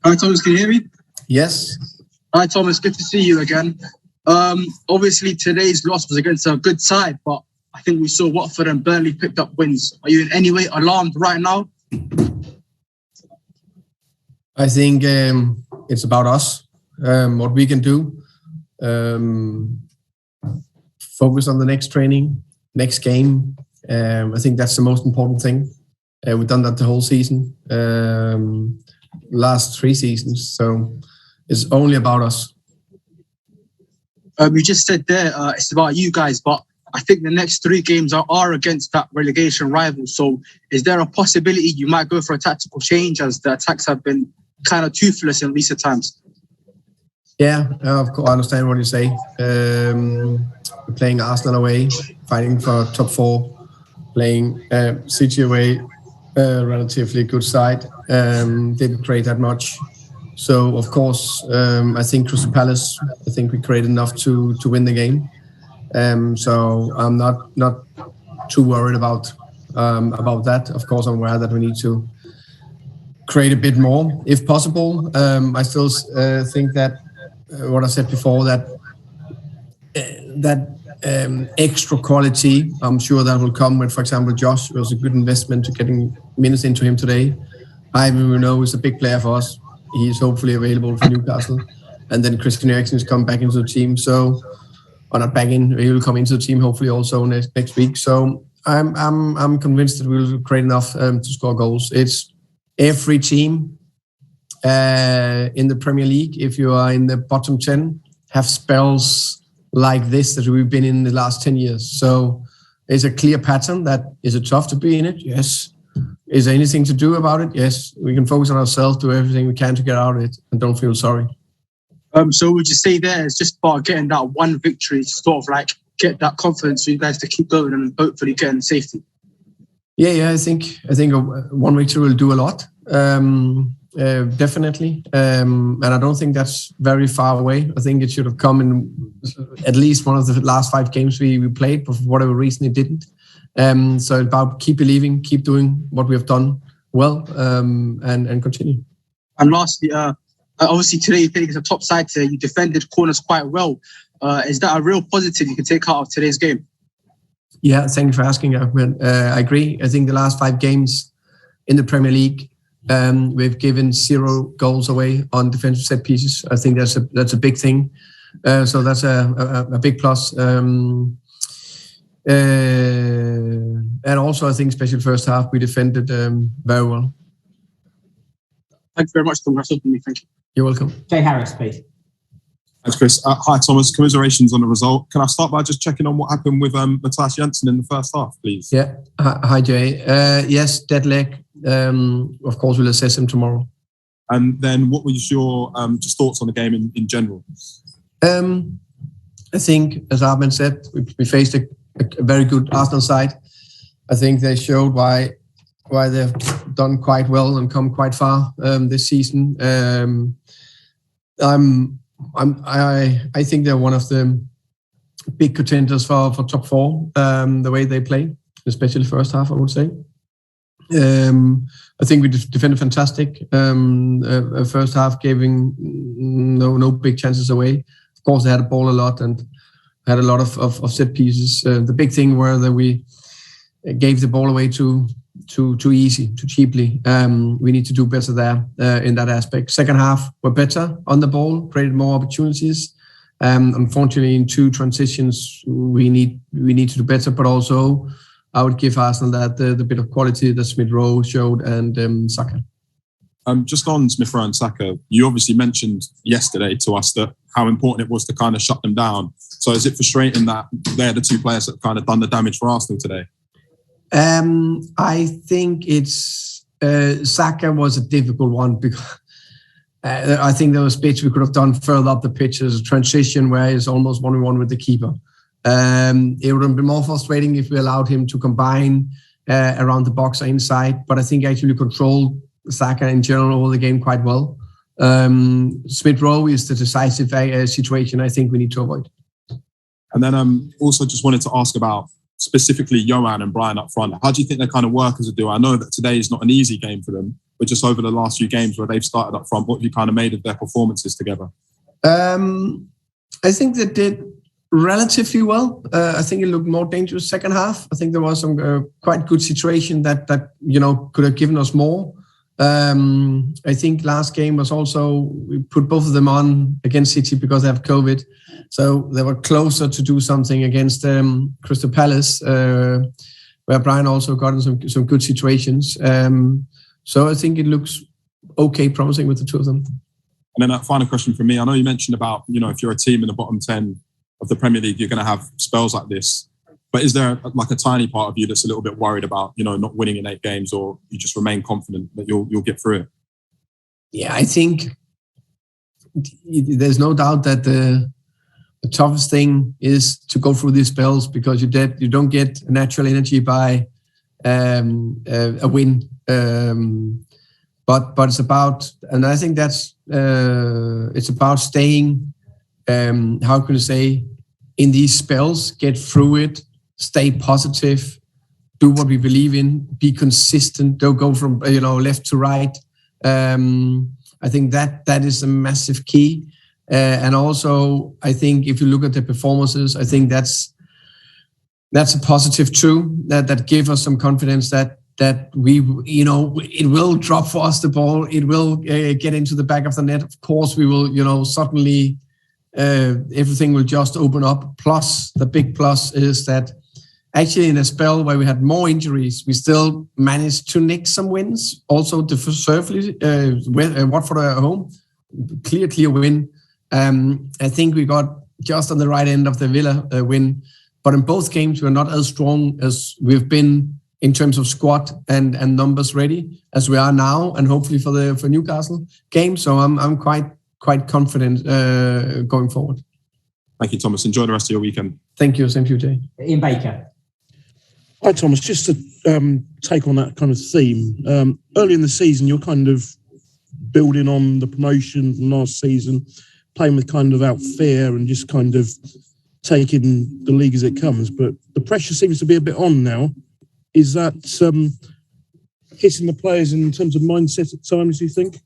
Hi, Thomas, can you hear me? Yes. Hi, Thomas, good to see you again. Obviously, today's loss was against a good side, but I think we saw Watford and Burnley picked up wins. Are you in any way alarmed right now? I think it's about us, what we can do. Focus on the next training, next game. I think that's the most important thing. We've done that the whole season, last 3 seasons. So it's only about us. You just said there it's about you guys, but I think the next 3 games are against that relegation rival. So is there a possibility you might go for a tactical change as the attacks have been kind of toothless in recent times? Yeah, of course, I understand what you say. We're playing Arsenal away, fighting for top 4, playing City away, relatively good side. Didn't create that much. So, of course, I think Crystal Palace, I think we created enough to win the game. So I'm not too worried about that. Of course, I'm aware that we need to create a bit more, if possible. I still think that what I said before, that extra quality, I'm sure that will come with, for example, Josh. It was a good investment to getting minutes into him today. Ivan, we know, is a big player for us. He's hopefully available for Newcastle. And then Christian Eriksen is coming back into the team. So, or not back in, he will come into the team hopefully also next week. So I'm convinced that we'll create enough to score goals. It's every team in the Premier League, if you are in the bottom 10, have spells like this that we've been in the last 10 years. So it's a clear pattern. That is it tough to be in it? Yes. Is there anything to do about it? Yes. We can focus on ourselves, do everything we can to get out of it, and don't feel sorry. So would you say there it's just about getting that one victory to sort of like get that confidence for you guys to keep going and hopefully get in safety? Yeah. I think one victory will do a lot. Definitely. And I don't think that's very far away. I think it should have come in at least one of the last 5 games we played, but for whatever reason it didn't. So about keep believing, keep doing what we have done well, and continue. And lastly, obviously today you played against a top side today. You defended corners quite well. Is that a real positive you can take out of today's game? Yeah, thank you for asking, Ahmed. I agree. I think the last 5 games in the Premier League, we've given 0 goals away on defensive set pieces. I think that's a big thing. So that's a big plus. And also, I think, especially first half, we defended very well. Thank you very much, Thomas. Thank you. You're welcome. Jay Harris, please. Thanks, Chris. Hi, Thomas. Commiserations on the result. Can I start by just checking on what happened with Matthias Jensen in the first half, please? Yeah. Hi, Jay. Yes, dead leg. Of course, we'll assess him tomorrow. And then what was your just thoughts on the game in general? I think, as Ahmed said, we faced a very good Arsenal side. I think they showed why they've done quite well and come quite far this season. I think they're one of the big contenders for top 4. The way they play, especially first half, I would say. I think we defended fantastic. First half, giving no big chances away. Of course, they had the ball a lot and had a lot of set pieces. The big thing were that we gave the ball away too easy, too cheaply. We need to do better there in that aspect. Second half, we're better on the ball, created more opportunities. Unfortunately, in 2 transitions, we need to do better. But also, I would give Arsenal that the bit of quality that Smith Rowe showed and Saka. Just on Smith Rowe and Saka, you obviously mentioned yesterday to us that how important it was to kind of shut them down. So is it frustrating that they're the 2 players that have kind of done the damage for Arsenal today? I think it's Saka was a difficult one because I think there was bits we could have done further up the pitch as a transition where it's almost 1-on-1 with the keeper. It would have been more frustrating if we allowed him to combine around the box or inside, but I think actually controlled Saka in general over the game quite well. Smith Rowe is the decisive situation I think we need to avoid. And then also just wanted to ask about specifically Johan and Brian up front. How do you think they kind of work as a duo? I know that today is not an easy game for them, but just over the last few games where they've started up front, what have you kind of made of their performances together? I think they did relatively well. I think it looked more dangerous second half. I think there was some quite good situation that could have given us more. I think last game was also, we put both of them on against City because they have COVID. So they were closer to do something against Crystal Palace, where Brian also got in some good situations. So I think it looks okay, promising with the two of them. And then a final question from me. I know you mentioned about, if you're a team in the bottom 10 of the Premier League, you're going to have spells like this. But is there like a tiny part of you that's a little bit worried about, not winning in 8 games, or you just remain confident that you'll get through it? Yeah, I think there's no doubt that the toughest thing is to go through these spells, because you don't get natural energy by a win. But it's about, and I think that's it's about staying. How can you say, in these spells, get through it, stay positive, do what we believe in, be consistent, don't go from left to right. I think that is a massive key. And also, I think if you look at the performances, I think that's a positive too. That give us some confidence that we, it will drop for us the ball. It will get into the back of the net. Of course, we will, suddenly everything will just open up. Plus, the big plus is that actually in a spell where we had more injuries, we still managed to nick some wins. Also, deservedly, Watford at home, clear win. I think we got just on the right end of the Villa win. But in both games, we're not as strong as we've been in terms of squad and numbers ready as we are now, and hopefully for Newcastle game. So I'm quite confident going forward. Thank you, Thomas. Enjoy the rest of your weekend. Thank you. Same to you, Jay. Ian Baker. Hi, Thomas. Just to take on that kind of theme. Early in the season, you're kind of building on the promotion from last season, playing with kind of out fear and just kind of taking the league as it comes. But the pressure seems to be a bit on now. Is that hitting the players in terms of mindset at times, do you think?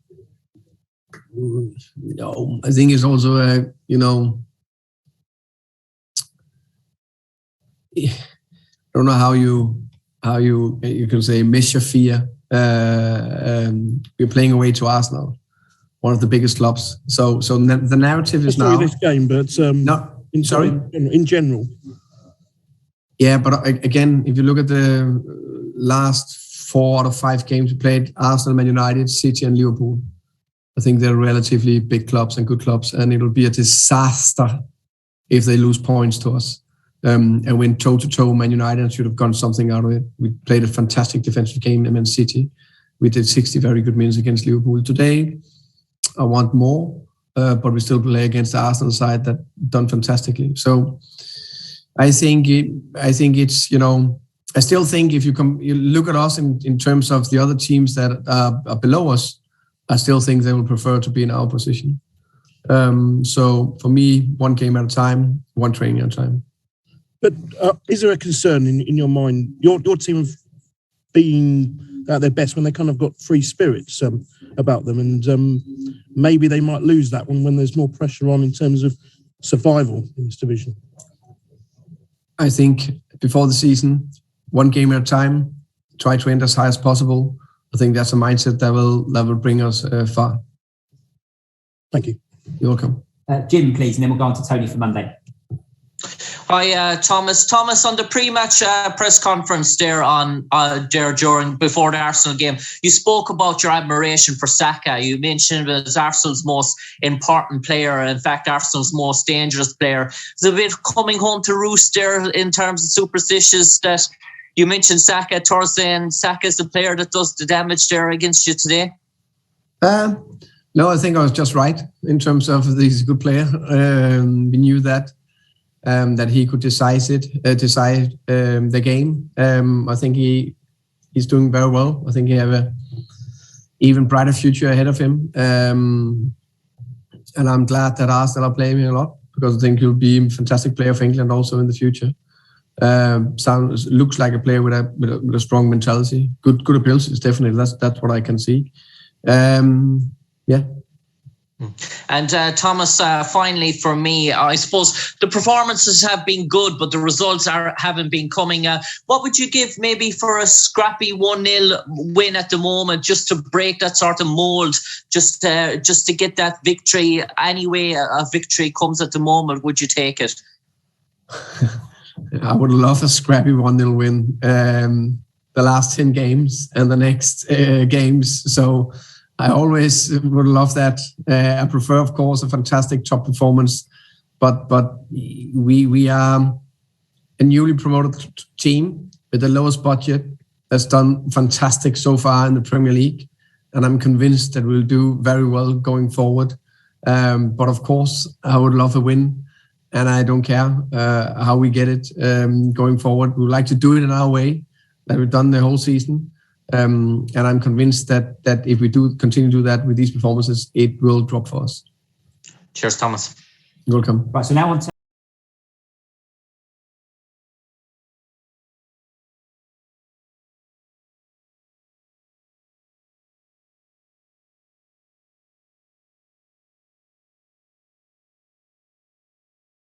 No, I think it's also I don't know how you can say measure fear. We're playing away to Arsenal, one of the biggest clubs. So the narrative is now this game, but in general. Yeah, but again, if you look at the last 4 out of 5 games we played, Arsenal, Man United, City, and Liverpool. I think they're relatively big clubs and good clubs, and it'll be a disaster if they lose points to us. And win toe-to-toe, Man United should have gotten something out of it. We played a fantastic defensive game against City. We did 60 very good minutes against Liverpool. Today, I want more, but we still play against the Arsenal side that done fantastically. So I think it's, I still think if you look at us in terms of the other teams that are below us, I still think they will prefer to be in our position. So for me, one game at a time, one training at a time. But is there a concern in your mind? Your team have been at their best when they kind of got free spirits about them, and maybe they might lose that one when there's more pressure on in terms of survival in this division. I think before the season, one game at a time, try to end as high as possible. I think that's a mindset that will bring us far. Thank you. You're welcome. Jim, please, and then we'll go on to Tony for Monday. Hi, Thomas. Thomas, on the pre-match press conference there before the Arsenal game, you spoke about your admiration for Saka. You mentioned it as Arsenal's most important player, in fact, Arsenal's most dangerous player. It's a bit coming home to roost there in terms of superstitious that you mentioned Saka, Thursday, and Saka is the player that does the damage there against you today. No, I think I was just right in terms of he's a good player. We knew that he could decide the game. I think he's doing very well. I think he have a even brighter future ahead of him. And I'm glad that Arsenal are playing him a lot, because I think he'll be a fantastic player for England also in the future. Looks like a player with a strong mentality, good abilities. Definitely, that's what I can see. Yeah. And Thomas, finally for me, I suppose the performances have been good, but the results haven't been coming. What would you give maybe for a scrappy 1-0 win at the moment, just to break that sort of mould, just to get that victory? Any way a victory comes at the moment, would you take it? I would love a scrappy 1-0 win. The last 10 games and the next games. So I always would love that. I prefer, of course, a fantastic top performance, but we are a newly promoted team with the lowest budget that's done fantastic so far in the Premier League, and I'm convinced that we'll do very well going forward. But of course, I would love a win, and I don't care how we get it going forward. We would like to do it in our way that we've done the whole season. And I'm convinced that if we do continue to do that with these performances, it will drop for us. Cheers, Thomas. You're welcome. Right, so now on to